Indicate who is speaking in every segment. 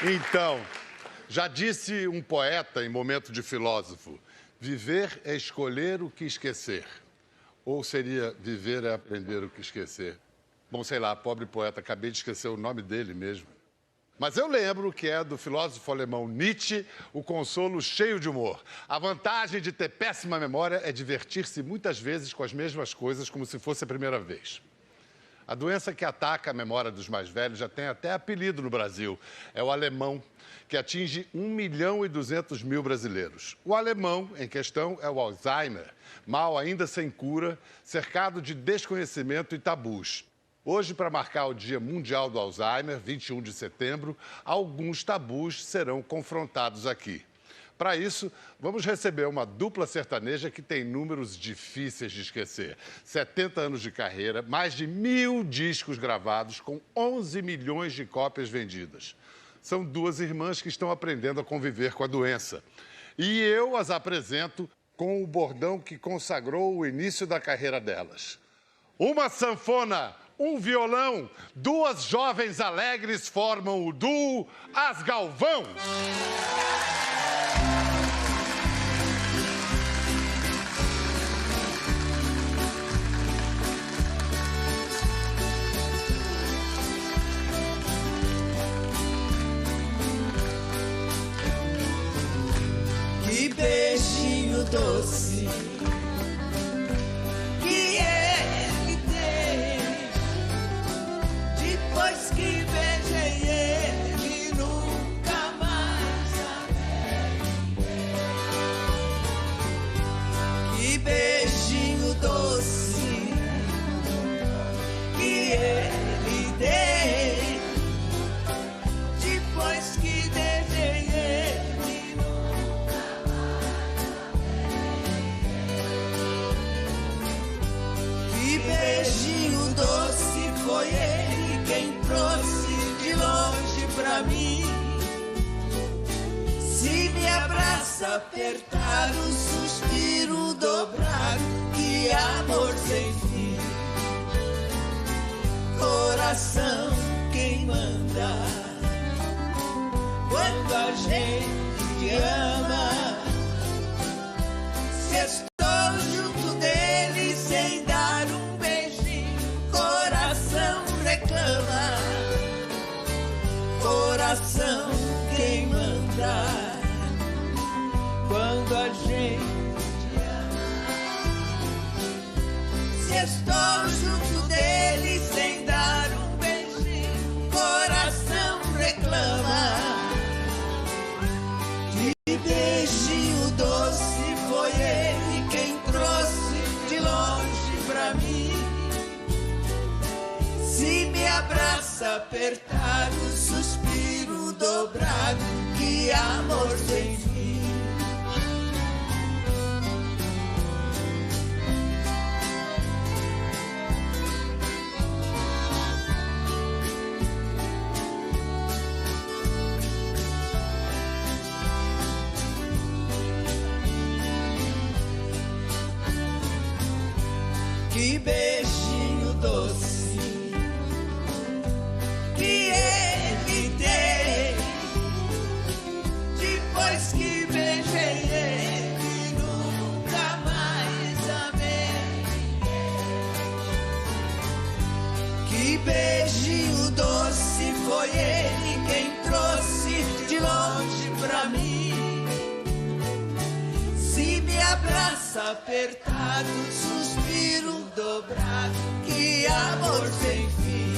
Speaker 1: Então, já disse um poeta em Momento de Filósofo, viver é escolher o que esquecer. Ou seria viver é aprender o que esquecer. Bom, sei lá, pobre poeta, acabei de esquecer o nome dele mesmo. Mas eu lembro que é do filósofo alemão Nietzsche, o consolo cheio de humor. A vantagem de ter péssima memória é divertir-se muitas vezes com as mesmas coisas como se fosse a primeira vez. A doença que ataca a memória dos mais velhos já tem até apelido no Brasil. É o alemão, que atinge 1.200.000 brasileiros. O alemão em questão é o Alzheimer, mal ainda sem cura, cercado de desconhecimento e tabus. Hoje, para marcar o Dia Mundial do Alzheimer, 21 de setembro, alguns tabus serão confrontados aqui. Para isso, vamos receber uma dupla sertaneja que tem números difíceis de esquecer. 70 anos de carreira, mais de 1.000 discos gravados, com 11 milhões de cópias vendidas. São duas irmãs que estão aprendendo a conviver com a doença. E eu as apresento com o bordão que consagrou o início da carreira delas. Uma sanfona, um violão, duas jovens alegres formam o duo As Galvão.
Speaker 2: Que beijinho doce que ele tem. Depois que beijei ele, nunca mais amei. Que beijinho doce que ele tem. Depois que beijei ele, beijinho doce foi ele quem trouxe de longe pra mim. Se me abraça apertado, suspiro dobrado, que amor sem fim. Coração quem manda quando a gente ama. Se estou junto dele sem dar um beijinho, coração reclama. Coração quem manda quando a gente ama. Se estou junto dele sem dar um beijinho, coração reclama. De beijinho doce foi ele quem trouxe de longe pra mim. Se me abraça apertado, suspiro dobrado, que amor sem fim. Que beijinho doce que ele tem. Depois que beijei ele, nunca mais amei. Que beijinho doce foi ele quem trouxe de longe pra mim. Se me abraça apertado, suspiro dobrado, que amor sem fim.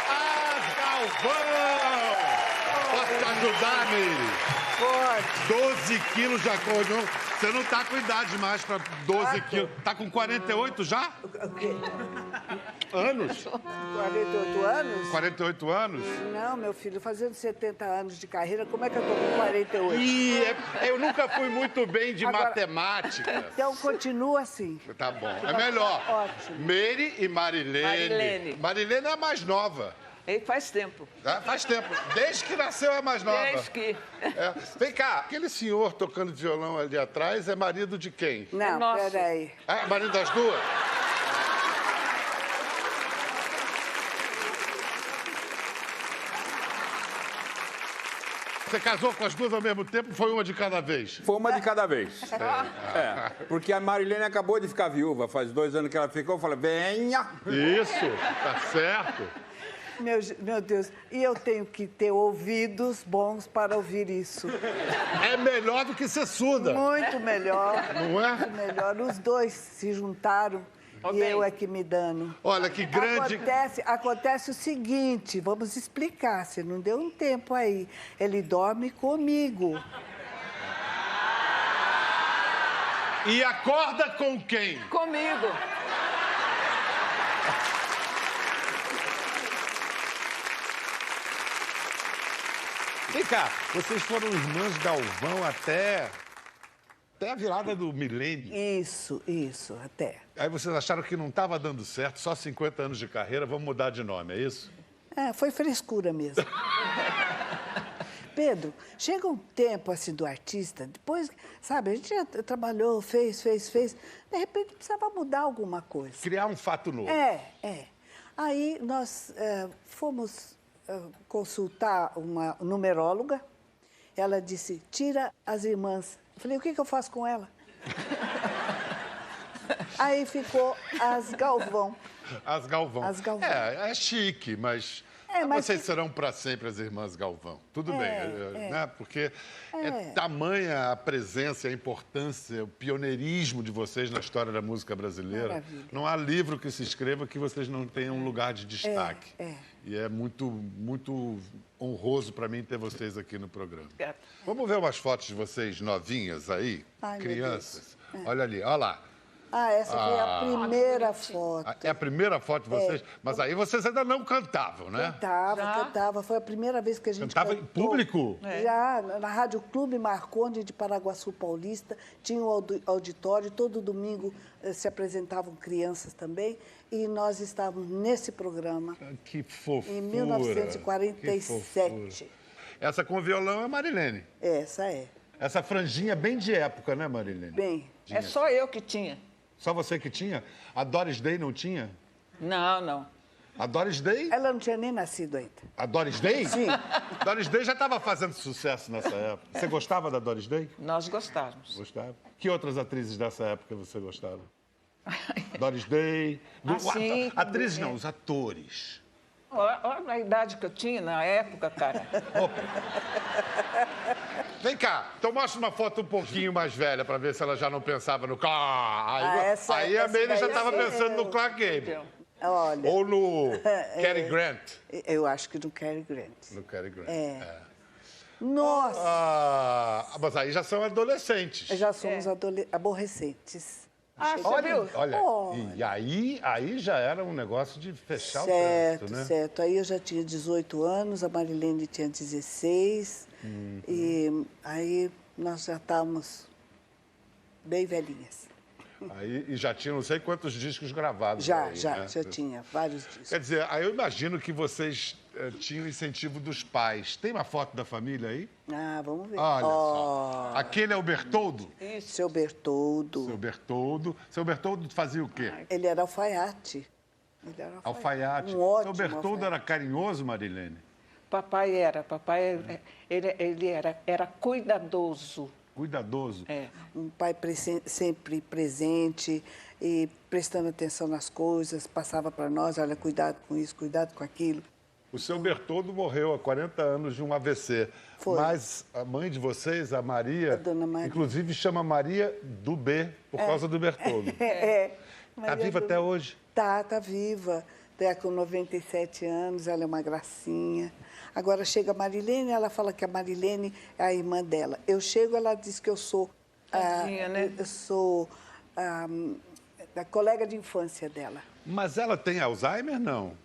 Speaker 1: As Galvão! Posso te ajudar, Meire?
Speaker 3: Pode.
Speaker 1: 12 quilos já acordou. Você não tá com idade mais pra 12 quilos. Tá com 48 já?
Speaker 3: O quê?
Speaker 1: Anos?
Speaker 3: 48 anos?
Speaker 1: 48 anos?
Speaker 3: Não, meu filho, fazendo 70 anos de carreira, como é que eu tô com 48?
Speaker 1: Eu nunca fui muito bem de
Speaker 3: Agora-
Speaker 1: matemática.
Speaker 3: Então, continua assim.
Speaker 1: Tá bom, é melhor.
Speaker 3: Ótimo.
Speaker 1: Meire e Marilene.
Speaker 4: Marilene.
Speaker 1: Marilene é a mais nova.
Speaker 4: E faz tempo.
Speaker 1: Tá? Faz tempo. Desde que nasceu é a mais nova.
Speaker 4: Desde que...
Speaker 1: É. Vem cá, aquele senhor tocando violão ali atrás é marido de quem?
Speaker 3: Não,
Speaker 4: nosso.
Speaker 3: peraí.
Speaker 1: Ah, marido das duas? Você casou com as duas ao mesmo tempo ou foi uma de cada vez?
Speaker 4: Foi uma de cada vez. Porque a Marilene acabou de ficar viúva, faz 2 anos que ela ficou, eu falei, venha!
Speaker 1: Isso, tá certo.
Speaker 3: Meu Deus, e eu tenho que ter ouvidos bons para ouvir isso.
Speaker 1: É melhor do que ser surda.
Speaker 3: Muito melhor.
Speaker 1: Não é?
Speaker 3: Muito melhor. Os dois se juntaram e eu é que me dano.
Speaker 1: Olha, que grande...
Speaker 3: Acontece o seguinte, vamos explicar, você não deu um tempo aí. Ele dorme comigo.
Speaker 1: E acorda com quem?
Speaker 5: Comigo.
Speaker 1: Vem cá, vocês foram irmãs Galvão até a virada do milênio.
Speaker 3: Isso, até.
Speaker 1: Aí vocês acharam que não estava dando certo, só 50 anos de carreira, vamos mudar de nome, é isso?
Speaker 3: Foi frescura mesmo. Pedro, chega um tempo assim do artista, depois, sabe, a gente já trabalhou, fez, de repente precisava mudar alguma coisa.
Speaker 1: Criar um fato novo.
Speaker 3: Aí nós fomos consultar uma numeróloga, ela disse, tira as irmãs. Eu falei, o que eu faço com ela? Aí ficou as Galvão.
Speaker 1: As Galvão.
Speaker 3: As Galvão.
Speaker 1: É chique, mas vocês serão para sempre as irmãs Galvão. Tudo bem, né? Porque é tamanha a presença, a importância, o pioneirismo de vocês na história da música brasileira.
Speaker 3: Maravilha.
Speaker 1: Não há livro que se escreva que vocês não tenham um lugar de destaque. E é muito, muito honroso para mim ter vocês aqui no programa. Vamos ver umas fotos de vocês novinhas aí?
Speaker 3: Ai,
Speaker 1: crianças. Olha ali, olha lá.
Speaker 3: Essa foi a primeira foto.
Speaker 1: É a primeira foto de vocês? Mas aí vocês ainda não cantavam, né?
Speaker 3: Cantava. Foi a primeira vez que a gente
Speaker 1: Cantava
Speaker 3: cantou.
Speaker 1: em público?
Speaker 3: Já, na Rádio Clube Marconde de Paraguaçu Paulista, tinha um auditório, todo domingo se apresentavam crianças também, e nós estávamos nesse programa.
Speaker 1: Que fofura.
Speaker 3: Em 1947.
Speaker 1: Essa com violão é Marilene.
Speaker 3: Essa é.
Speaker 1: Essa franjinha bem de época, né, Marilene?
Speaker 3: Bem.
Speaker 5: É só eu que tinha.
Speaker 1: Só você que tinha? A Doris Day não tinha?
Speaker 5: Não.
Speaker 1: A Doris Day?
Speaker 3: Ela não tinha nem nascido ainda.
Speaker 1: A Doris Day?
Speaker 3: Sim.
Speaker 1: Doris Day já estava fazendo sucesso nessa época. Você gostava da Doris Day?
Speaker 5: Nós gostávamos.
Speaker 1: Gostava. Que outras atrizes dessa época você gostava? Doris Day. Atrizes não, os atores.
Speaker 5: Olha a idade que eu tinha na época, cara.
Speaker 1: Vem cá, então mostra uma foto um pouquinho mais velha para ver se ela já não pensava no Clark. Aí a Meire já estava pensando no Clark Gable.
Speaker 3: Olha.
Speaker 1: Ou no Cary Grant.
Speaker 3: Eu acho que no Cary Grant.
Speaker 1: No Cary Grant.
Speaker 3: Nossa!
Speaker 1: Mas aí já são adolescentes.
Speaker 3: Já somos aborrecentes.
Speaker 5: Você viu?
Speaker 1: Olha, e aí já era um negócio de fechar o trânsito, né?
Speaker 3: Certo. Aí eu já tinha 18 anos, a Marilene tinha 16. E aí nós já estávamos bem velhinhas.
Speaker 1: Aí, e já tinha não sei quantos discos gravados.
Speaker 3: Já
Speaker 1: né?
Speaker 3: tinha vários discos.
Speaker 1: Quer dizer, aí eu imagino que vocês tinham incentivo dos pais. Tem uma foto da família aí?
Speaker 3: Vamos ver.
Speaker 1: Olha só. Aquele é o Bertoldo?
Speaker 3: Isso. Seu Bertoldo.
Speaker 1: Seu Bertoldo fazia o quê?
Speaker 3: Ele era alfaiate.
Speaker 1: Alfaiate.
Speaker 3: Um ótimo
Speaker 1: Seu Bertoldo
Speaker 3: alfaiate.
Speaker 1: era carinhoso, Marilene?
Speaker 5: Papai ele era cuidadoso.
Speaker 1: Cuidadoso?
Speaker 3: Um pai sempre presente e prestando atenção nas coisas, passava para nós, olha, cuidado com isso, cuidado com aquilo.
Speaker 1: O seu Bertoldo morreu há 40 anos de um AVC.
Speaker 3: Foi.
Speaker 1: Mas a mãe de vocês, a Maria,
Speaker 3: A dona Maria.
Speaker 1: inclusive chama Maria do B por causa do Bertoldo. Está viva até hoje?
Speaker 3: Tá viva. Está com 97 anos, ela é uma gracinha. Agora chega a Marilene, ela fala que a Marilene é a irmã dela. Eu chego, ela diz que eu sou...
Speaker 5: Né?
Speaker 3: Eu sou a colega de infância dela.
Speaker 1: Mas ela tem Alzheimer, não?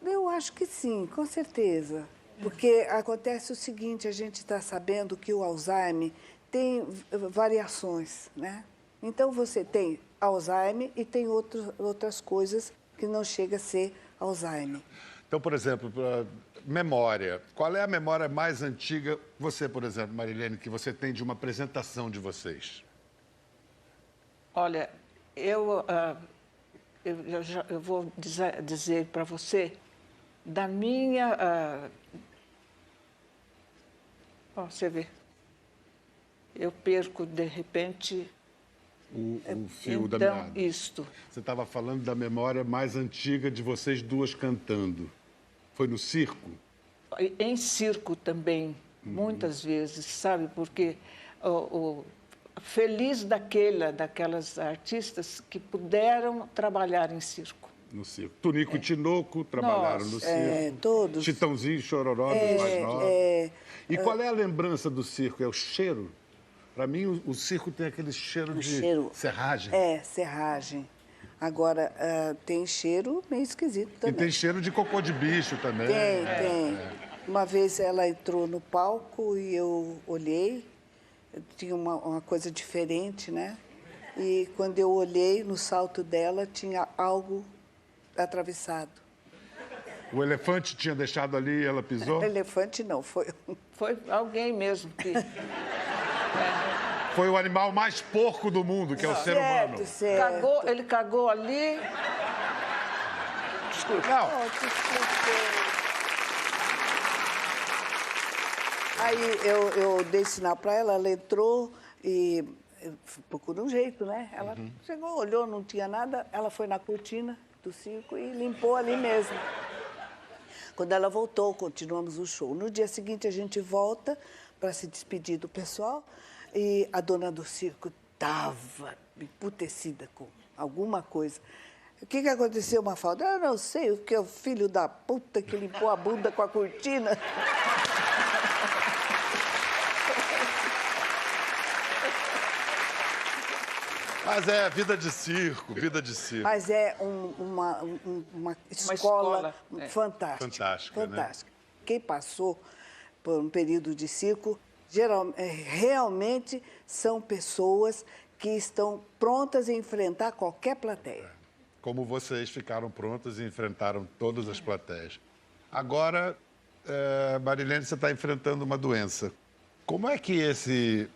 Speaker 3: Eu acho que sim, com certeza. Porque acontece o seguinte, a gente está sabendo que o Alzheimer tem variações, né? Então, você tem Alzheimer e tem outras coisas que não chega a ser Alzheimer.
Speaker 1: Então, por exemplo, memória. Qual é a memória mais antiga, você, por exemplo, Marilene, que você tem de uma apresentação de vocês?
Speaker 5: Olha, eu vou dizer para você da minha Ó, você vê. Eu perco, de repente...
Speaker 1: O fio da
Speaker 5: Então,
Speaker 1: meada.
Speaker 5: isto.
Speaker 1: Você estava falando da memória mais antiga de vocês duas cantando. Foi no circo?
Speaker 5: Em circo também, muitas vezes, sabe? Porque feliz daquelas artistas que puderam trabalhar em circo.
Speaker 1: No circo. Tunico e Tinoco trabalharam no circo.
Speaker 3: Todos.
Speaker 1: Chitãozinho e Chororó, dos mais novos. E qual é a lembrança do circo? É o cheiro? Para mim, o circo tem aquele cheiro de serragem.
Speaker 3: Serragem. Agora, tem cheiro meio esquisito também.
Speaker 1: E tem cheiro de cocô de bicho também.
Speaker 3: Tem. Uma vez ela entrou no palco e eu olhei, tinha uma coisa diferente, né? E quando eu olhei no salto dela, tinha algo atravessado.
Speaker 1: O elefante tinha deixado ali e ela pisou?
Speaker 3: Elefante não, foi...
Speaker 5: Foi alguém mesmo que...
Speaker 1: Foi o animal mais porco do mundo, que é o ser humano.
Speaker 3: Certo.
Speaker 5: Ele cagou ali. Desculpa.
Speaker 1: Não,
Speaker 3: Aí eu dei sinal para ela, ela entrou e procurou um jeito, né? Ela chegou, olhou, não tinha nada, ela foi na cortina do circo e limpou ali mesmo. Quando ela voltou, continuamos o show. No dia seguinte, a gente volta para se despedir do pessoal e a dona do circo estava emputecida com alguma coisa. O que aconteceu, Mafalda? Eu não sei, o que é o filho da puta que limpou a bunda com a cortina.
Speaker 1: mas é vida de circo, vida de circo.
Speaker 3: Mas é uma escola fantástica.
Speaker 1: Fantástica, né?
Speaker 3: Quem passou por um período de circo, realmente são pessoas que estão prontas a enfrentar qualquer plateia.
Speaker 1: Como vocês ficaram prontas e enfrentaram todas as plateias. Agora, Marilene, você está enfrentando uma doença. Como é que esse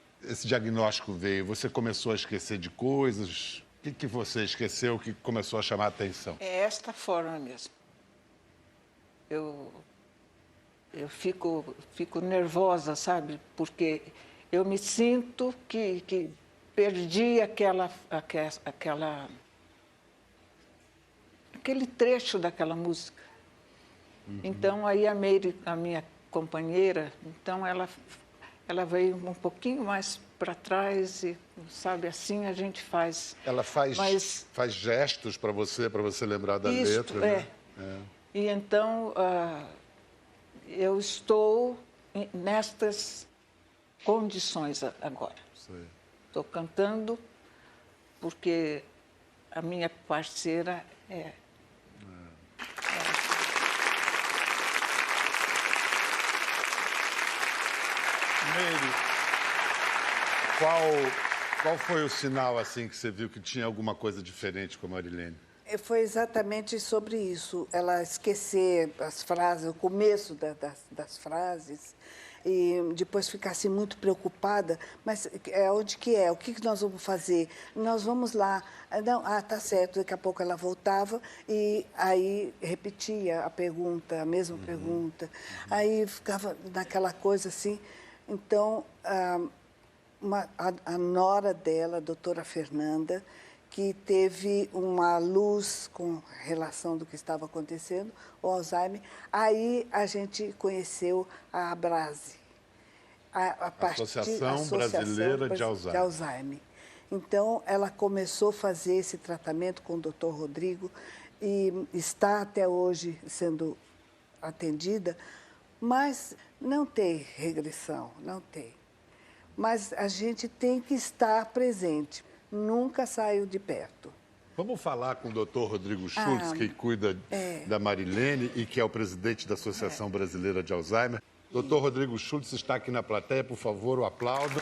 Speaker 1: diagnóstico veio? Você começou a esquecer de coisas? O que você esqueceu que começou a chamar a atenção?
Speaker 5: É esta forma mesmo. Eu fico nervosa, sabe? Porque eu me sinto que perdi aquele trecho daquela música. Então, aí a Meire, a minha companheira, então ela veio um pouquinho mais para trás e, sabe, assim a gente faz.
Speaker 1: Ela faz gestos para você lembrar da letra, né?
Speaker 5: E então, eu estou nestas condições agora. Estou cantando porque a minha parceira
Speaker 1: Meire, qual foi o sinal assim que você viu que tinha alguma coisa diferente com a Marilene?
Speaker 3: Foi exatamente sobre isso, ela esquecer as frases, o começo das frases, e depois ficar assim, muito preocupada, mas onde que é? O que nós vamos fazer? Nós vamos lá. Não, tá certo, daqui a pouco ela voltava e aí repetia a pergunta, a mesma pergunta. Aí ficava naquela coisa assim. Então, a nora dela, a doutora Fernanda, que teve uma luz com relação do que estava acontecendo, o Alzheimer. Aí a gente conheceu a Abrase, a
Speaker 1: Associação Brasileira de Alzheimer.
Speaker 3: Então, ela começou a fazer esse tratamento com o Dr. Rodrigo e está até hoje sendo atendida, mas não tem regressão, não tem. Mas a gente tem que estar presente. Nunca saiu de perto.
Speaker 1: Vamos falar com o doutor Rodrigo Schultz, que cuida da Marilene e que é o presidente da Associação Brasileira de Alzheimer. Doutor Rodrigo Schultz está aqui na plateia, por favor, o aplauda.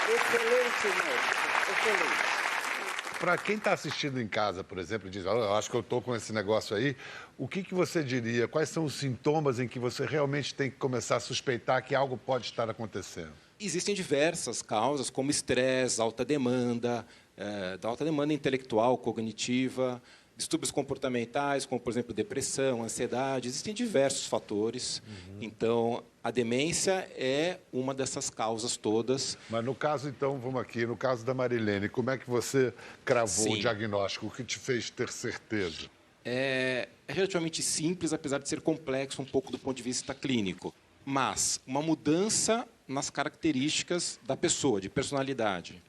Speaker 3: Excelente, médico, excelente.
Speaker 1: Para quem está assistindo em casa, por exemplo, e diz, eu acho que eu estou com esse negócio aí, o que você diria? Quais são os sintomas em que você realmente tem que começar a suspeitar que algo pode estar acontecendo?
Speaker 6: Existem diversas causas, como estresse, alta demanda intelectual, cognitiva, distúrbios comportamentais, como, por exemplo, depressão, ansiedade. Existem diversos fatores. Então, a demência é uma dessas causas todas.
Speaker 1: Mas no caso, então, vamos aqui, no caso da Marilene, como é que você cravou o
Speaker 6: Sim.
Speaker 1: diagnóstico? O que te fez ter certeza?
Speaker 6: É relativamente simples, apesar de ser complexo um pouco do ponto de vista clínico. Mas uma mudança nas características da pessoa, de personalidade.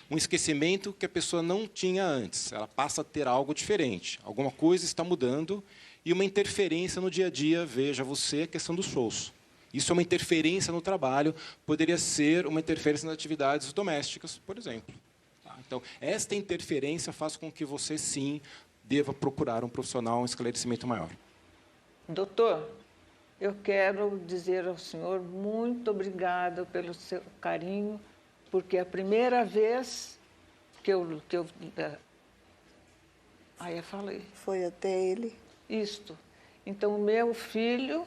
Speaker 6: Um esquecimento que a pessoa não tinha antes. Ela passa a ter algo diferente. Alguma coisa está mudando e uma interferência no dia a dia. Veja você, a questão dos shows. Isso é uma interferência no trabalho, poderia ser uma interferência nas atividades domésticas, por exemplo. Tá? Então, esta interferência faz com que você, sim, deva procurar um profissional, um esclarecimento maior.
Speaker 5: Doutor, eu quero dizer ao senhor muito obrigada pelo seu carinho, porque é a primeira vez que eu aí eu falei.
Speaker 3: Foi até ele.
Speaker 5: Isto. Então, o meu filho,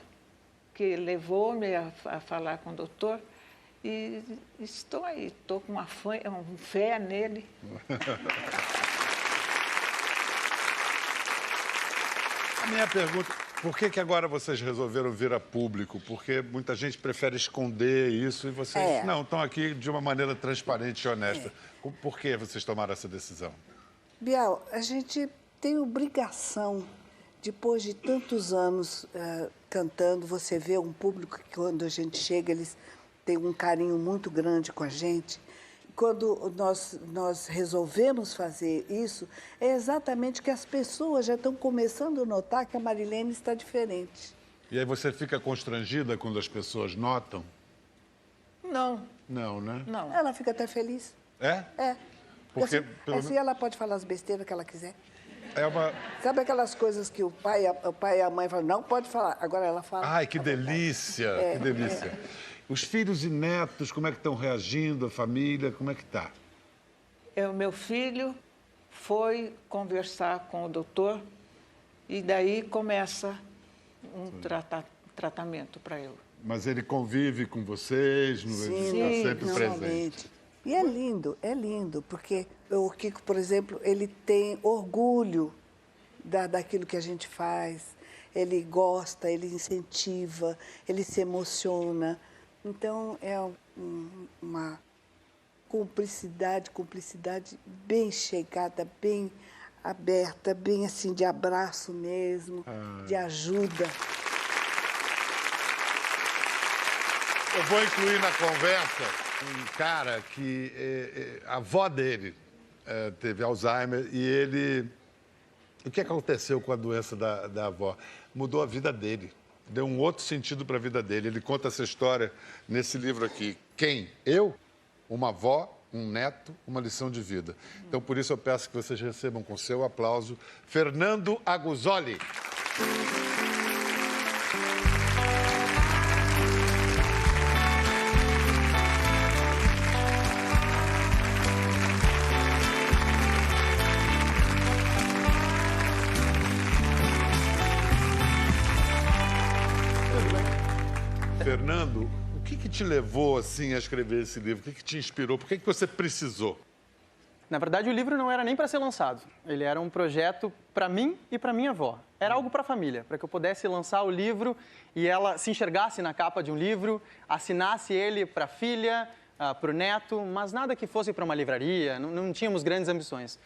Speaker 5: que levou-me a falar com o doutor, e estou aí, estou com uma fé nele.
Speaker 1: A minha pergunta, por que agora vocês resolveram vir a público? Porque muita gente prefere esconder isso e vocês não estão aqui de uma maneira transparente e honesta. Por que vocês tomaram essa decisão?
Speaker 3: Bial, a gente tem obrigação, depois de tantos anos cantando, você vê um público que quando a gente chega, eles têm um carinho muito grande com a gente. Quando nós resolvemos fazer isso, é exatamente que as pessoas já estão começando a notar que a Marilene está diferente.
Speaker 1: E aí você fica constrangida quando as pessoas notam?
Speaker 5: Não,
Speaker 1: Não, né?
Speaker 5: não.
Speaker 3: Ela fica até feliz.
Speaker 1: É?
Speaker 3: É.
Speaker 1: Porque,
Speaker 3: assim ela pode falar as besteiras que ela quiser.
Speaker 1: É uma...
Speaker 3: Sabe aquelas coisas que o pai e a mãe falam, não pode falar, agora ela fala.
Speaker 1: Ai, que delícia, que delícia. Os filhos e netos, como é que estão reagindo? A família, como é que está?
Speaker 5: O meu filho foi conversar com o doutor e daí começa um tratamento para eu.
Speaker 1: Mas ele convive com vocês? Ele está sempre presente?
Speaker 3: Normalmente. E é lindo, porque o Kiko, por exemplo, ele tem orgulho daquilo que a gente faz, ele gosta, ele incentiva, ele se emociona. Então, é uma cumplicidade bem chegada, bem aberta, bem assim, de abraço mesmo, de ajuda.
Speaker 1: Eu vou incluir na conversa um cara que a avó dele teve Alzheimer e ele... O que aconteceu com a doença da avó? Mudou a vida dele. Deu um outro sentido para a vida dele. Ele conta essa história nesse livro aqui. Quem? Eu? Uma avó, um neto, uma lição de vida. Então, por isso, eu peço que vocês recebam com seu aplauso Fernando Aguzoli. Fernando, o que te levou assim a escrever esse livro? O que te inspirou? Por que você precisou?
Speaker 7: Na verdade, o livro não era nem para ser lançado. Ele era um projeto para mim e para minha avó. Era algo para a família, para que eu pudesse lançar o livro e ela se enxergasse na capa de um livro, assinasse ele para a filha, para o neto, mas nada que fosse para uma livraria, não tínhamos grandes ambições.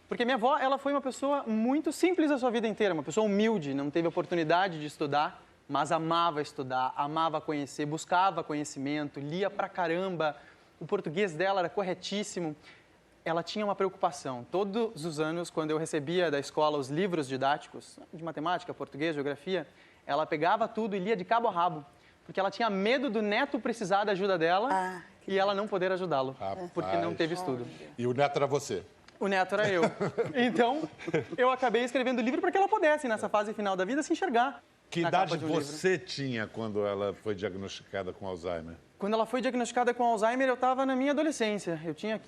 Speaker 7: Porque minha avó, ela foi uma pessoa muito simples a sua vida inteira, uma pessoa humilde, não teve oportunidade de estudar, mas amava estudar, amava conhecer, buscava conhecimento, lia pra caramba. O português dela era corretíssimo. Ela tinha uma preocupação. Todos os anos, quando eu recebia da escola os livros didáticos de matemática, português, geografia, ela pegava tudo e lia de cabo a rabo, porque ela tinha medo do neto precisar da ajuda dela e ela não poder ajudá-lo, porque não teve estudo.
Speaker 1: E o neto era você?
Speaker 7: O neto era eu. Então, eu acabei escrevendo o livro para que ela pudesse, nessa fase final da vida, se enxergar.
Speaker 1: Que idade você tinha quando ela foi diagnosticada com Alzheimer?
Speaker 7: Quando ela foi diagnosticada com Alzheimer, eu estava na minha adolescência. Eu tinha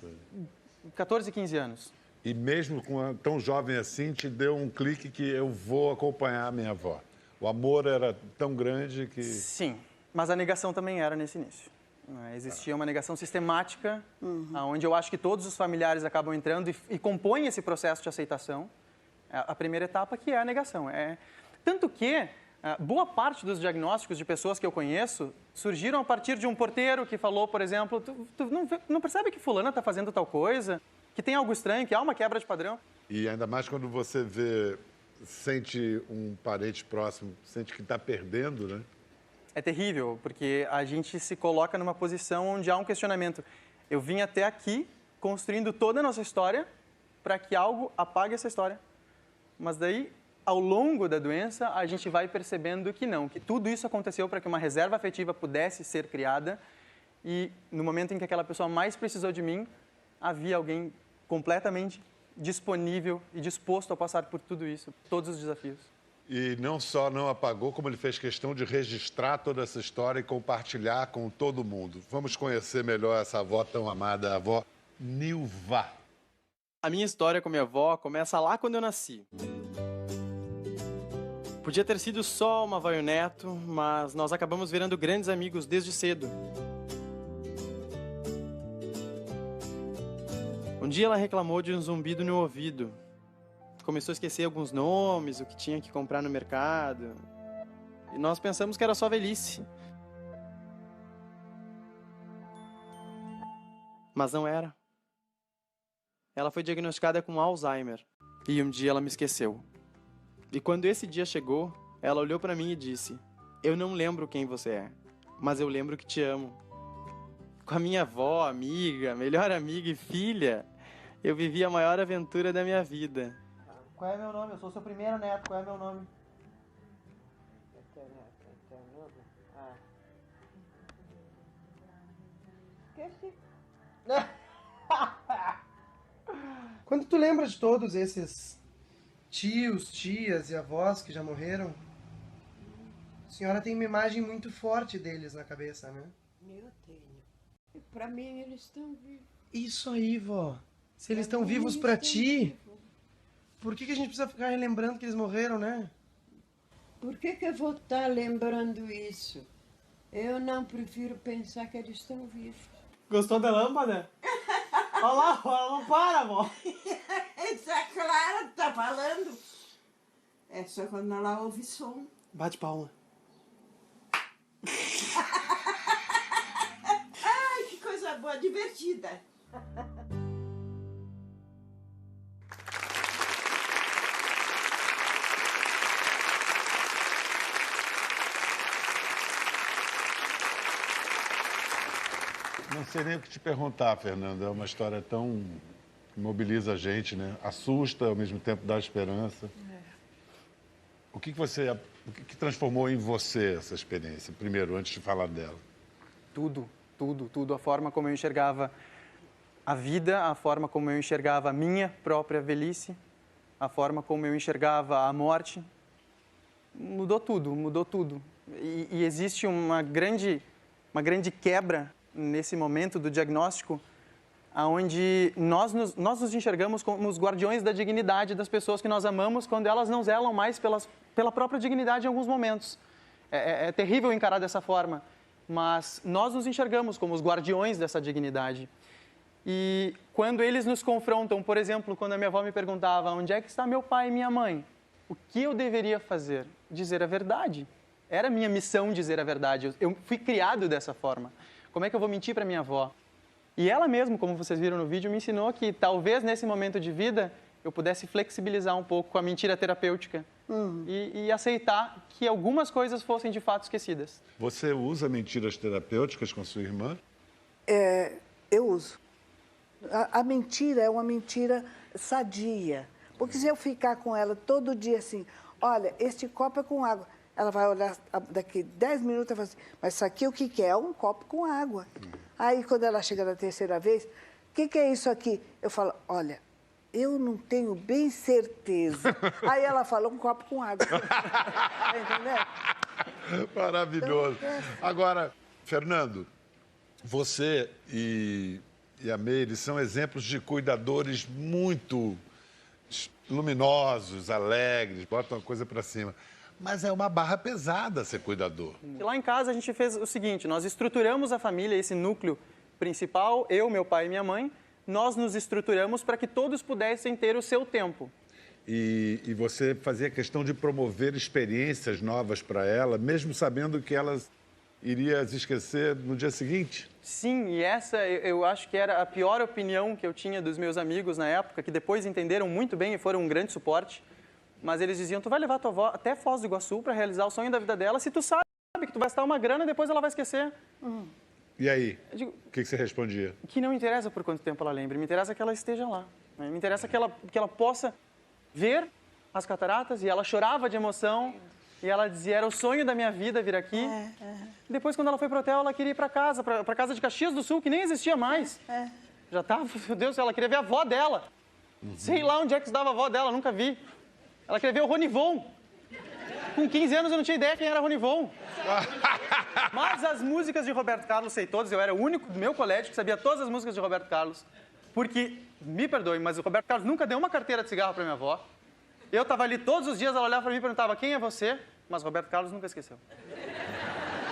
Speaker 7: 14, 15 anos.
Speaker 1: E mesmo tão jovem assim, te deu um clique que eu vou acompanhar a minha avó. O amor era tão grande que...
Speaker 7: Sim, mas a negação também era nesse início. Existia uma negação sistemática, onde eu acho que todos os familiares acabam entrando e compõem esse processo de aceitação. A primeira etapa que é a negação. Tanto que boa parte dos diagnósticos de pessoas que eu conheço surgiram a partir de um porteiro que falou, por exemplo, tu não percebe que fulana está fazendo tal coisa? Que tem algo estranho, que há uma quebra de padrão?
Speaker 1: E ainda mais quando você sente um parente próximo, sente que está perdendo, né?
Speaker 7: É terrível, porque a gente se coloca numa posição onde há um questionamento. Eu vim até aqui construindo toda a nossa história para que algo apague essa história. Mas daí, ao longo da doença, a gente vai percebendo que não, que tudo isso aconteceu para que uma reserva afetiva pudesse ser criada e no momento em que aquela pessoa mais precisou de mim, havia alguém completamente disponível e disposto a passar por tudo isso, todos os desafios.
Speaker 1: E não só não apagou, como ele fez questão de registrar toda essa história e compartilhar com todo mundo. Vamos conhecer melhor essa avó tão amada, a avó Nilva.
Speaker 8: A minha história com minha avó começa lá quando eu nasci. Podia ter sido só uma avó e um neto, mas nós acabamos virando grandes amigos desde cedo. Um dia ela reclamou de um zumbido no ouvido. Começou a esquecer alguns nomes, o que tinha que comprar no mercado. E nós pensamos que era só velhice. Mas não era. Ela foi diagnosticada com Alzheimer. E um dia ela me esqueceu. E quando esse dia chegou, ela olhou pra mim e disse: "Eu não lembro quem você é, mas eu lembro que te amo." Com a minha avó, amiga, melhor amiga e filha, eu vivi a maior aventura da minha vida.
Speaker 7: Qual é meu nome? Eu sou seu primeiro neto. Qual é meu nome?
Speaker 9: Quando tu lembra de todos esses tios, tias e avós que já morreram, a senhora tem uma imagem muito forte deles na cabeça, né?
Speaker 2: Eu tenho. E pra mim eles estão vivos.
Speaker 9: Isso aí, vó. Se eles estão vivos pra ti, por que a gente precisa ficar relembrando que eles morreram, né?
Speaker 2: Por que eu vou estar lembrando isso? Eu não prefiro pensar que eles estão vivos.
Speaker 8: Gostou da lâmpada? Olha lá, ela não para, amor.
Speaker 2: Está claro, tá falando. É só quando ela ouve som.
Speaker 8: Bate palma.
Speaker 2: Ai, que coisa boa, divertida.
Speaker 1: Não sei nem o que te perguntar, Fernanda. É uma história tão que mobiliza a gente, né? Assusta, ao mesmo tempo dá esperança. O que transformou em você essa experiência? Primeiro, antes de falar dela.
Speaker 7: Tudo. A forma como eu enxergava a vida, a forma como eu enxergava a minha própria velhice, a forma como eu enxergava a morte. Mudou tudo. E existe uma grande quebra nesse momento do diagnóstico, onde nós nos enxergamos como os guardiões da dignidade das pessoas que nós amamos quando elas não zelam mais pela própria dignidade em alguns momentos. É terrível encarar dessa forma, mas nós nos enxergamos como os guardiões dessa dignidade. E quando eles nos confrontam, por exemplo, quando a minha avó me perguntava onde é que está meu pai e minha mãe, o que eu deveria fazer? Dizer a verdade. Era minha missão dizer a verdade. Eu fui criado dessa forma. Como é que eu vou mentir para minha avó? E ela mesma, como vocês viram no vídeo, me ensinou que talvez nesse momento de vida eu pudesse flexibilizar um pouco com a mentira terapêutica e aceitar que algumas coisas fossem de fato esquecidas.
Speaker 1: Você usa mentiras terapêuticas com sua irmã?
Speaker 3: Eu uso. A mentira é uma mentira sadia. Porque se eu ficar com ela todo dia assim, olha, este copo é com água. Ela vai olhar daqui 10 minutos e vai assim, mas isso aqui o que é? É um copo com água. Aí, quando ela chega na terceira vez, o que é isso aqui? Eu falo, olha, eu não tenho bem certeza. Aí ela fala, um copo com água. Tá entendendo?
Speaker 1: Maravilhoso. Agora, Fernando, você e a Meire são exemplos de cuidadores muito luminosos, alegres, botam a coisa para cima. Mas é uma barra pesada ser cuidador.
Speaker 7: E lá em casa a gente fez o seguinte, nós estruturamos a família, esse núcleo principal, eu, meu pai e minha mãe, nós nos estruturamos para que todos pudessem ter o seu tempo.
Speaker 1: E você fazia questão de promover experiências novas para ela, mesmo sabendo que ela iria se esquecer no dia seguinte?
Speaker 7: Sim, e essa eu acho que era a pior opinião que eu tinha dos meus amigos na época, que depois entenderam muito bem e foram um grande suporte. Mas eles diziam, tu vai levar tua avó até Foz do Iguaçu para realizar o sonho da vida dela, se tu sabe que tu vai gastar uma grana e depois ela vai esquecer.
Speaker 1: E aí, o que você respondia?
Speaker 7: Que não interessa por quanto tempo ela lembre, me interessa que ela esteja lá. Né? Me interessa que ela possa ver as cataratas, e ela chorava de emoção, e ela dizia, era o sonho da minha vida vir aqui. Depois, quando ela foi pro hotel, ela queria ir para casa, para casa de Caxias do Sul, que nem existia mais. Já estava, meu Deus, ela queria ver a avó dela. Sei lá onde é que estava a avó dela, nunca vi. Ela queria ver o Ronivon. Com 15 anos eu não tinha ideia quem era Ronivon. Mas as músicas de Roberto Carlos sei todas, eu era o único do meu colégio que sabia todas as músicas de Roberto Carlos. Porque, me perdoe, mas o Roberto Carlos nunca deu uma carteira de cigarro para minha avó. Eu estava ali todos os dias, ela olhava para mim e perguntava, quem é você? Mas Roberto Carlos nunca esqueceu.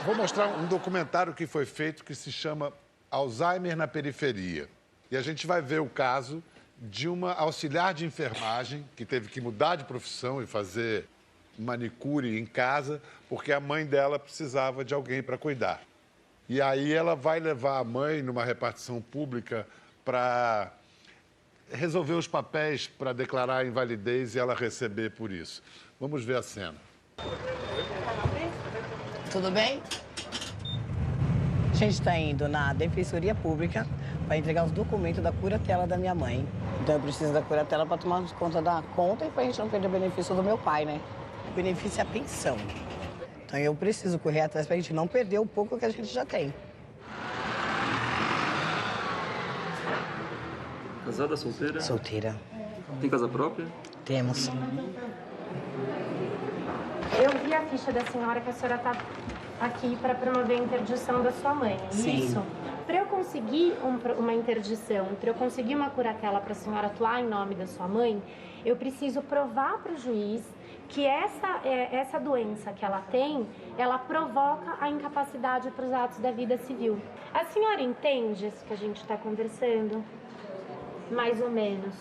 Speaker 1: Vou mostrar um documentário que foi feito que se chama Alzheimer na Periferia. E a gente vai ver o caso de uma auxiliar de enfermagem que teve que mudar de profissão e fazer manicure em casa porque a mãe dela precisava de alguém para cuidar. E aí ela vai levar a mãe numa repartição pública para resolver os papéis para declarar a invalidez e ela receber por isso. Vamos ver a cena.
Speaker 10: Tudo bem? A gente está indo na Defensoria Pública para entregar os documentos da curatela da minha mãe. Então eu preciso da curatela para tomar conta da conta e para a gente não perder o benefício do meu pai, né? O benefício é a pensão. Então eu preciso correr atrás para a gente não perder o pouco que a gente já tem.
Speaker 11: Casada, solteira?
Speaker 10: Solteira.
Speaker 11: Tem casa própria?
Speaker 10: Temos.
Speaker 12: Eu vi a ficha da senhora que a senhora está aqui para promover a interdição da sua mãe, é
Speaker 10: Sim.
Speaker 12: isso? Para eu conseguir uma interdição, para eu conseguir uma curatela para a senhora atuar em nome da sua mãe, eu preciso provar para o juiz que essa doença que ela tem, ela provoca a incapacidade para os atos da vida civil. A senhora entende isso que a gente está conversando? Mais ou menos.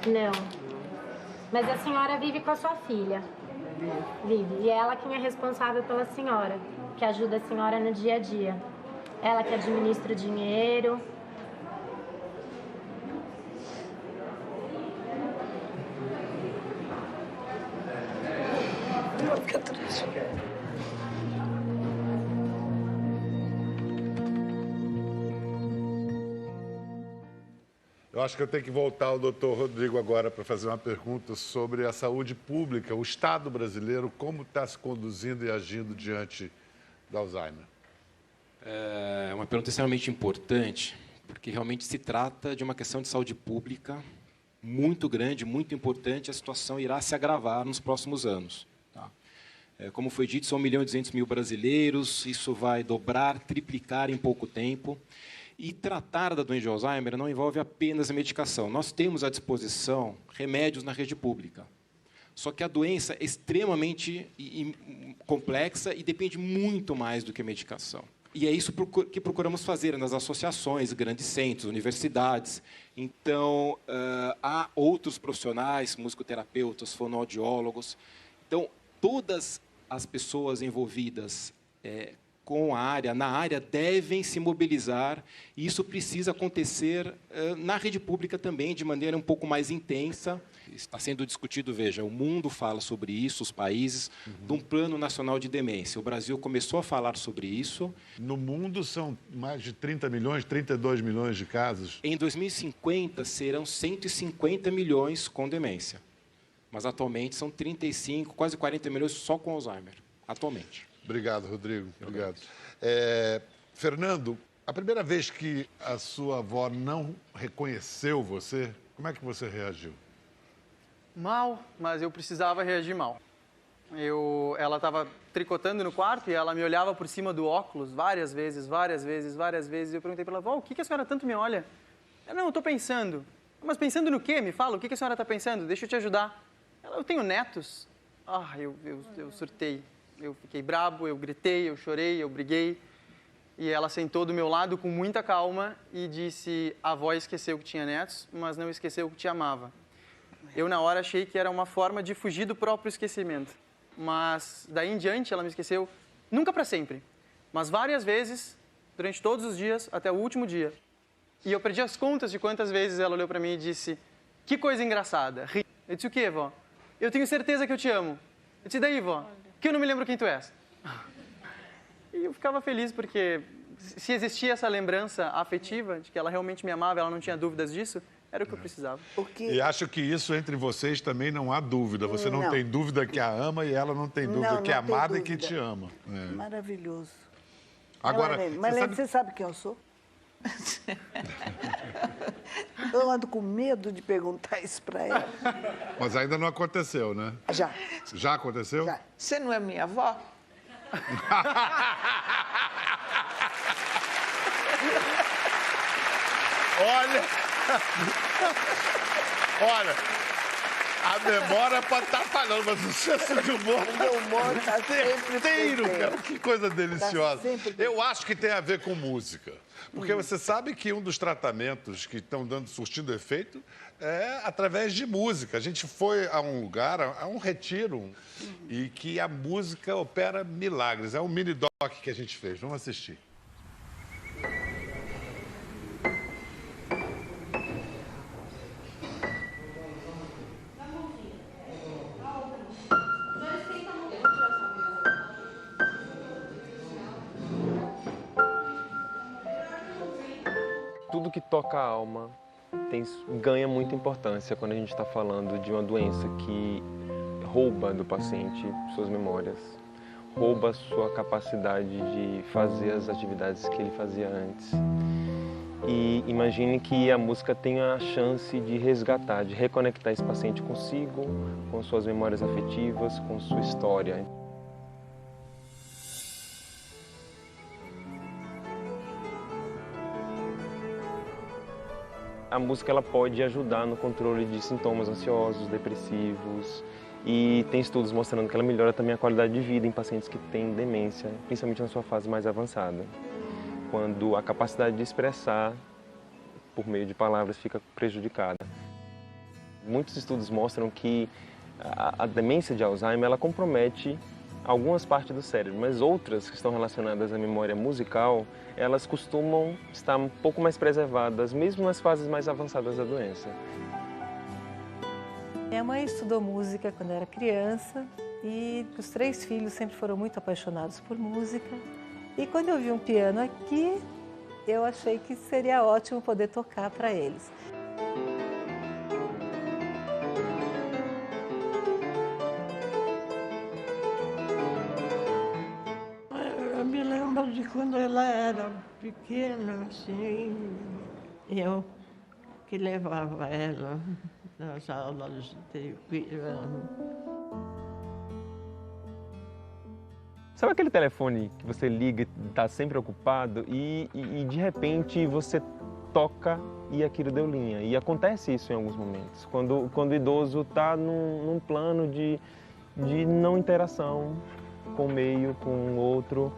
Speaker 12: Não. Mas a senhora vive com a sua filha. Vive. E é ela quem é responsável pela senhora, que ajuda a senhora no dia a dia. Ela que administra o dinheiro.
Speaker 10: Não fica triste.
Speaker 1: Eu acho que eu tenho que voltar ao doutor Rodrigo agora para fazer uma pergunta sobre a saúde pública, o Estado brasileiro, como está se conduzindo e agindo diante do Alzheimer.
Speaker 6: É uma pergunta extremamente importante, porque realmente se trata de uma questão de saúde pública muito grande, muito importante. A situação irá se agravar nos próximos anos. Tá? Como foi dito, são 1.200.000 brasileiros, isso vai dobrar, triplicar em pouco tempo. E tratar da doença de Alzheimer não envolve apenas a medicação. Nós temos à disposição remédios na rede pública. Só que a doença é extremamente complexa e depende muito mais do que a medicação. E é isso que procuramos fazer nas associações, grandes centros, universidades. Então, há outros profissionais, musicoterapeutas, fonoaudiólogos. Então, todas as pessoas envolvidas na área, devem se mobilizar, e isso precisa acontecer na rede pública também, de maneira um pouco mais intensa. Está sendo discutido, veja, o mundo fala sobre isso, os países, de um plano nacional de demência. O Brasil começou a falar sobre isso.
Speaker 1: No mundo são mais de 30 milhões, 32 milhões de casos.
Speaker 6: Em 2050, serão 150 milhões com demência. Mas, atualmente, são 35, quase 40 milhões só com Alzheimer, atualmente.
Speaker 1: Obrigado, Rodrigo. Obrigado. Fernando, a primeira vez que a sua avó não reconheceu você, como é que você reagiu?
Speaker 7: Mal, mas eu precisava reagir mal. Ela estava tricotando no quarto e ela me olhava por cima do óculos várias vezes. E eu perguntei para ela, vó, o que a senhora tanto me olha? Não, eu estou pensando. Mas pensando no quê? Me fala, o que a senhora está pensando? Deixa eu te ajudar. Eu tenho netos. Eu surtei. Eu fiquei brabo, eu gritei, eu chorei, eu briguei. E ela sentou do meu lado com muita calma e disse: a avó esqueceu que tinha netos, mas não esqueceu que te amava. Eu, na hora, achei que era uma forma de fugir do próprio esquecimento. Mas, daí em diante, ela me esqueceu, nunca para sempre, mas várias vezes, durante todos os dias, até o último dia. E eu perdi as contas de quantas vezes ela olhou para mim e disse: que coisa engraçada, ri. Eu disse: o quê, vó? Eu tenho certeza que eu te amo. Eu disse: daí, vó? Que eu não me lembro quem tu és. E eu ficava feliz porque, se existia essa lembrança afetiva de que ela realmente me amava, ela não tinha dúvidas disso, era o que eu precisava.
Speaker 1: E acho que isso entre vocês também não há dúvida. Você não tem dúvida que a ama e ela não tem dúvida que é amada e que te ama. É.
Speaker 3: Maravilhoso.
Speaker 1: Agora,
Speaker 3: Marlene, você sabe quem eu sou? Eu ando com medo de perguntar isso para ela.
Speaker 1: Mas ainda não aconteceu, né?
Speaker 3: Já.
Speaker 1: Já aconteceu?
Speaker 3: Já.
Speaker 5: Você não é minha avó?
Speaker 1: Olha, a memória pode estar falhando, mas o senso de humor
Speaker 3: está
Speaker 1: certeiro, cara. Que coisa deliciosa.
Speaker 3: Tá
Speaker 1: Eu acho que tem a ver com música. Porque você sabe que um dos tratamentos que estão surtindo efeito é através de música. A gente foi a um lugar, a um retiro, e que a música opera milagres. É um mini-doc que a gente fez. Vamos assistir.
Speaker 13: Tudo que toca a alma ganha muita importância quando a gente está falando de uma doença que rouba do paciente suas memórias, rouba sua capacidade de fazer as atividades que ele fazia antes. E imagine que a música tenha a chance de resgatar, de reconectar esse paciente consigo, com suas memórias afetivas, com sua história. A música ela pode ajudar no controle de sintomas ansiosos, depressivos, e tem estudos mostrando que ela melhora também a qualidade de vida em pacientes que têm demência, principalmente na sua fase mais avançada, quando a capacidade de expressar por meio de palavras fica prejudicada. Muitos estudos mostram que a demência de Alzheimer ela compromete algumas partes do cérebro, mas outras que estão relacionadas à memória musical, elas costumam estar um pouco mais preservadas, mesmo nas fases mais avançadas da doença.
Speaker 14: Minha mãe estudou música quando era criança e os 3 filhos sempre foram muito apaixonados por música. E quando eu vi um piano aqui, eu achei que seria ótimo poder tocar para eles.
Speaker 15: Eu me lembro de quando ela era pequena, assim, eu que levava ela nas aulas de piano.
Speaker 13: Sabe aquele telefone que você liga e está sempre ocupado e de repente você toca e aquilo deu linha? E acontece isso em alguns momentos, quando o idoso está num plano de não interação com o meio, com o outro,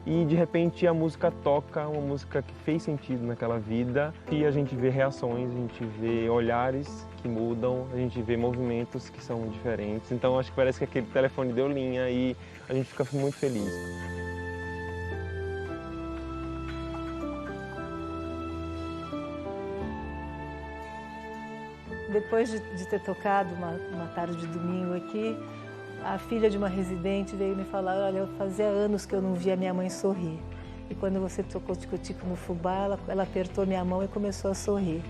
Speaker 13: e de repente a música toca, uma música que fez sentido naquela vida, e a gente vê reações, a gente vê olhares que mudam, a gente vê movimentos que são diferentes. Então acho que parece que aquele telefone deu linha e a gente fica muito feliz.
Speaker 14: Depois de ter tocado uma tarde de domingo aqui, a filha de uma residente veio me falar: olha, fazia anos que eu não via minha mãe sorrir. E quando você tocou tico-tico no fubá, ela apertou minha mão e começou a sorrir.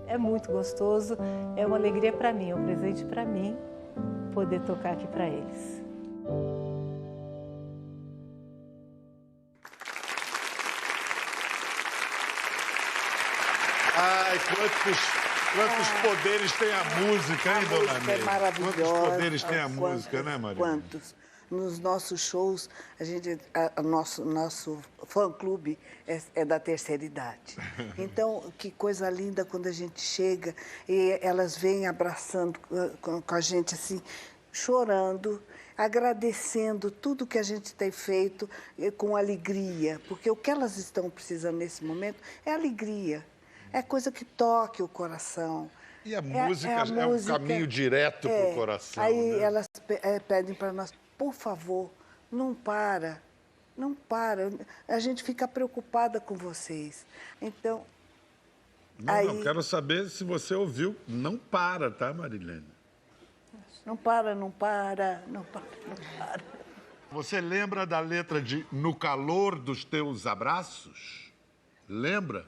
Speaker 14: É muito gostoso, é uma alegria para mim, é um presente para mim poder tocar aqui para eles.
Speaker 1: Ai, quantos poderes tem a música, hein, dona Neide?
Speaker 3: É maravilhosa.
Speaker 1: Quantos poderes tem a música, né, Maria?
Speaker 3: Quantos? Nos nossos shows, nosso fã-clube é da terceira idade. Então, que coisa linda quando a gente chega e elas vêm abraçando com a gente, assim, chorando. agradecendo tudo que a gente tem feito com alegria, porque o que elas estão precisando nesse momento é alegria, é coisa que toque o coração.
Speaker 1: E a música é um caminho direto para o coração.
Speaker 3: Aí
Speaker 1: né?
Speaker 3: elas pedem para nós, por favor, não para. Não para, a gente fica preocupada com vocês. Então,
Speaker 1: Não, quero saber se você ouviu. Não para, tá, Marilene?
Speaker 3: Não para, não para, não para, não para.
Speaker 1: Você lembra da letra de No Calor dos Teus Abraços? Lembra?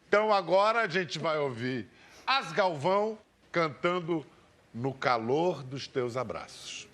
Speaker 1: Então agora a gente vai ouvir As Galvão cantando No Calor dos Teus Abraços.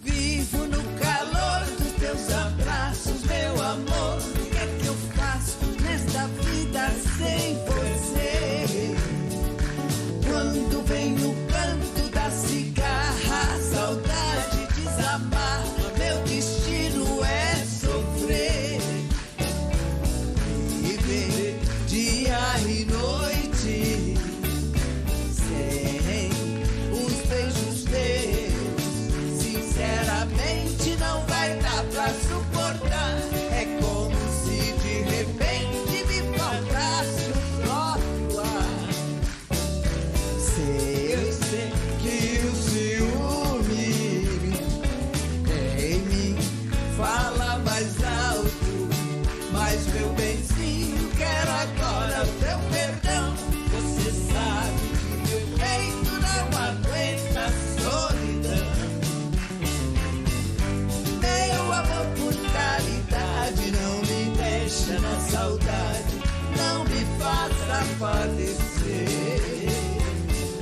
Speaker 2: Vivo no calor dos teus abraços, meu amor. O que é que eu faço nesta vida sem você? Quando vem o canto da cigarra, a saudade desamarra, meu destino é sofrer. Viver dia e noite sem os beijos teus. Sinceramente não vai dar pra suportar. É como se de repente me faltasse o próprio ar. Eu sei que o ciúme em mim fala mais alto, mas meu benzinho, quero agora teu perdão. Você sabe que meu peito não aguenta a solidão. Meu amor por caridade, não me deixa na saudade, não me faça padecer.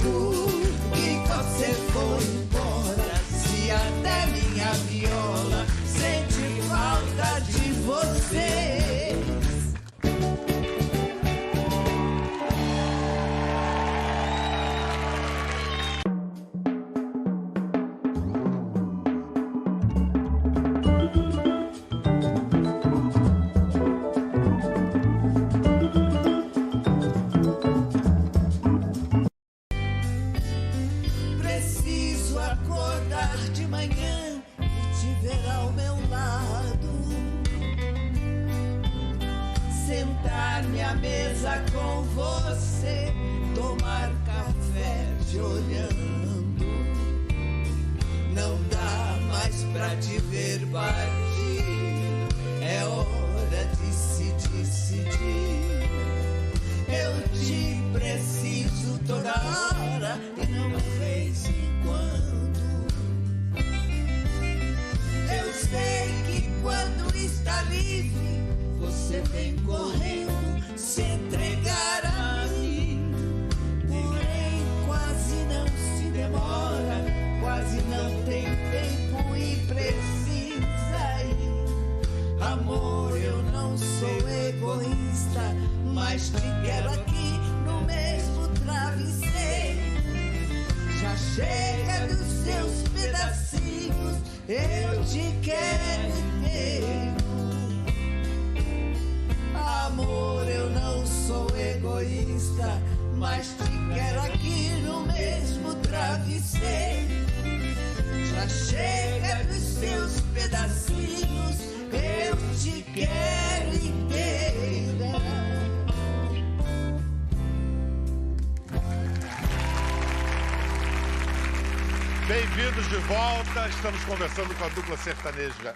Speaker 2: Por que você foi embora, se até minha viola sente falta de você? Preciso acordar de manhã e te ver ao meu lado. Sentar-me à mesa com você, tomar café te olhando. Não dá mais pra te ver partir, é hora de se decidir. Eu te preciso toda hora e não vez em quando. Eu sei que quando está livre, você vem correndo se entregar a mim. Porém, quase não se demora, quase não tem tempo e precisa ir. Amor, eu não sou egoísta, mas te quero aqui no mesmo travesseiro. Já chega dos seus pedacinhos, eu te quero inteiro. Amor, eu não sou egoísta, mas te quero aqui no mesmo travesseiro. Já chega dos seus pedacinhos, eu te quero inteira.
Speaker 1: Bem-vindos de volta. Estamos conversando com a dupla sertaneja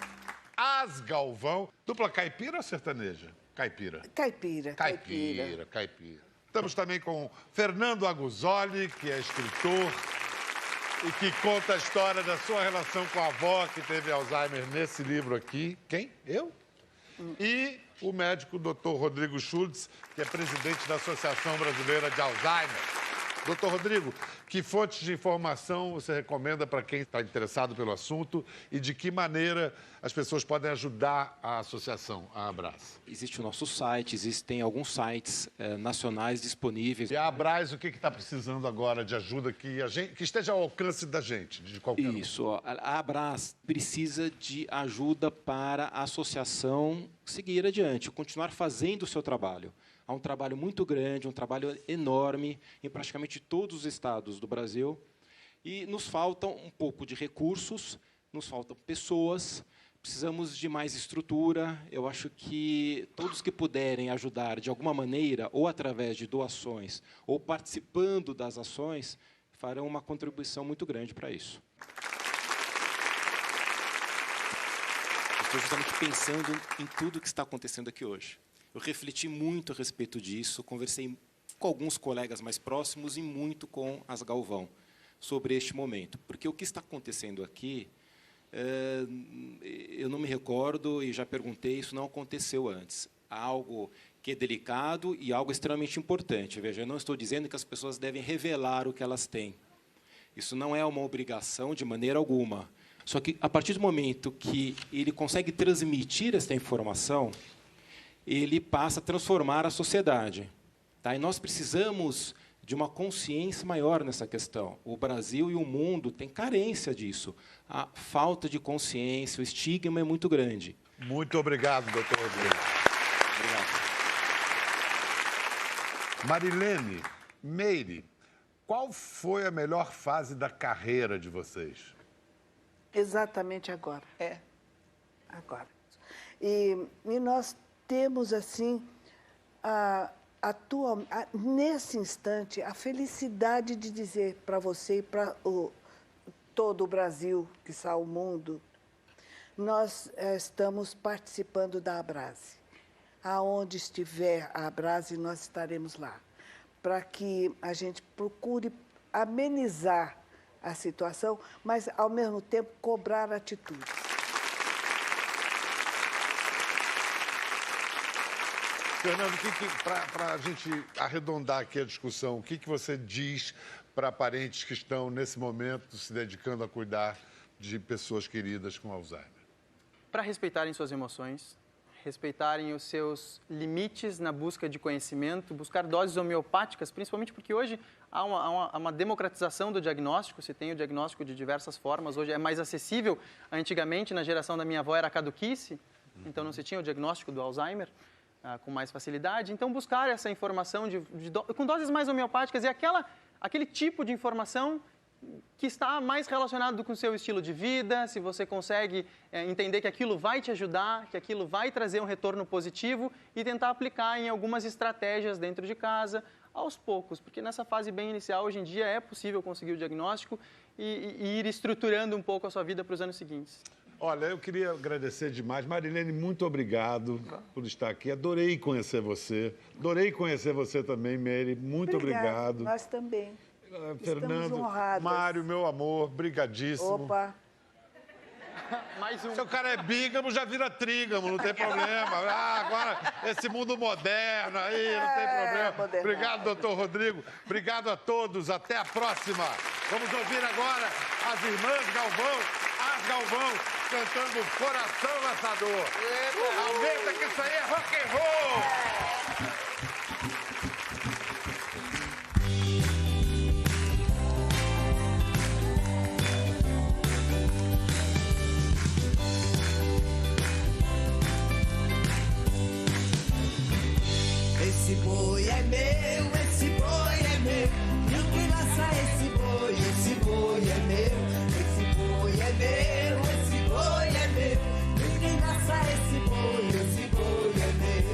Speaker 1: As Galvão. Dupla caipira ou sertaneja? Caipira.
Speaker 3: Caipira.
Speaker 1: Caipira. Estamos também com Fernando Aguzoli, que é escritor e que conta a história da sua relação com a avó que teve Alzheimer nesse livro aqui. Quem? Eu? E o médico Dr. Rodrigo Schultz, que é presidente da Associação Brasileira de Alzheimer. Doutor Rodrigo, que fontes de informação você recomenda para quem está interessado pelo assunto e de que maneira as pessoas podem ajudar a associação, a Abras?
Speaker 6: Existe o nosso site, existem alguns sites nacionais disponíveis.
Speaker 1: E a Abras, o que está precisando agora de ajuda que esteja ao alcance da gente, de qualquer um?
Speaker 6: Isso, a Abras precisa de ajuda para a associação seguir adiante, continuar fazendo o seu trabalho. Há um trabalho muito grande, um trabalho enorme em praticamente todos os estados do Brasil. E nos faltam um pouco de recursos, nos faltam pessoas, precisamos de mais estrutura. Eu acho que todos que puderem ajudar de alguma maneira, ou através de doações, ou participando das ações, farão uma contribuição muito grande para isso. Estou justamente pensando em tudo que está acontecendo aqui hoje. Eu refleti muito a respeito disso, conversei com alguns colegas mais próximos e muito com as Galvão sobre este momento. Porque o que está acontecendo aqui, eu não me recordo e já perguntei, isso não aconteceu antes. Há algo que é delicado e algo extremamente importante. Veja, eu não estou dizendo que as pessoas devem revelar o que elas têm. Isso não é uma obrigação de maneira alguma. Só que, a partir do momento que ele consegue transmitir essa informação, ele passa a transformar a sociedade. Tá? E nós precisamos de uma consciência maior nessa questão. O Brasil e o mundo têm carência disso. A falta de consciência, o estigma é muito grande.
Speaker 1: Muito obrigado, doutor Rodrigo.
Speaker 6: Obrigado.
Speaker 1: Marilene, Meire, qual foi a melhor fase da carreira de vocês?
Speaker 3: Exatamente agora. Agora. E nós temos, assim, nesse instante, a felicidade de dizer para você e para todo o Brasil, quiçá o mundo, nós estamos participando da Abrase. Aonde estiver a Abrase, nós estaremos lá, para que a gente procure amenizar a situação, mas, ao mesmo tempo, cobrar atitudes.
Speaker 1: Fernando, para a gente arredondar aqui a discussão, o que você diz para parentes que estão, nesse momento, se dedicando a cuidar de pessoas queridas com Alzheimer?
Speaker 7: Para respeitarem suas emoções, respeitarem os seus limites na busca de conhecimento, buscar doses homeopáticas, principalmente porque hoje há uma democratização do diagnóstico, se tem o diagnóstico de diversas formas, hoje é mais acessível. Antigamente, na geração da minha avó, era caduquice, então não se tinha o diagnóstico do Alzheimer com mais facilidade. Então, buscar essa informação com doses mais homeopáticas e aquele tipo de informação que está mais relacionado com o seu estilo de vida, se você consegue entender que aquilo vai te ajudar, que aquilo vai trazer um retorno positivo e tentar aplicar em algumas estratégias dentro de casa, aos poucos, porque nessa fase bem inicial, hoje em dia, é possível conseguir o diagnóstico e ir estruturando um pouco a sua vida para os anos seguintes.
Speaker 1: Olha, eu queria agradecer demais. Marilene, muito obrigado por estar aqui. Adorei conhecer você. Adorei conhecer você também, Meire. Muito obrigado.
Speaker 3: Nós também.
Speaker 1: Fernando, Mário, meu amor, brigadíssimo.
Speaker 3: Opa.
Speaker 7: Mais um.
Speaker 1: Se o cara é bígamo, já vira trígamo, não tem problema. Agora, esse mundo moderno aí, não tem problema.
Speaker 3: Moderno.
Speaker 1: Obrigado, doutor Rodrigo. Obrigado a todos. Até a próxima. Vamos ouvir agora as irmãs Galvão, as Galvão, cantando Coração Lançador. Aumenta que isso aí é rock and roll.
Speaker 2: Esse boi é meu, esse boi é meu. Ninguém laça esse boi é meu. Esse boi é meu, esse boi é meu. Ninguém laça esse boi é meu.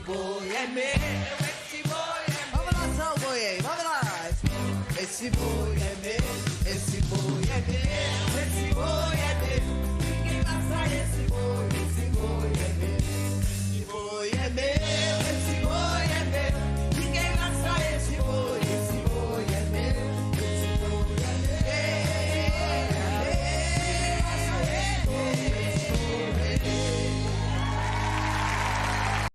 Speaker 2: boi é meu, esse boi é meu. Vamos lá, só o boi aí, vamos lá. Esse boi é meu, esse boi é meu, esse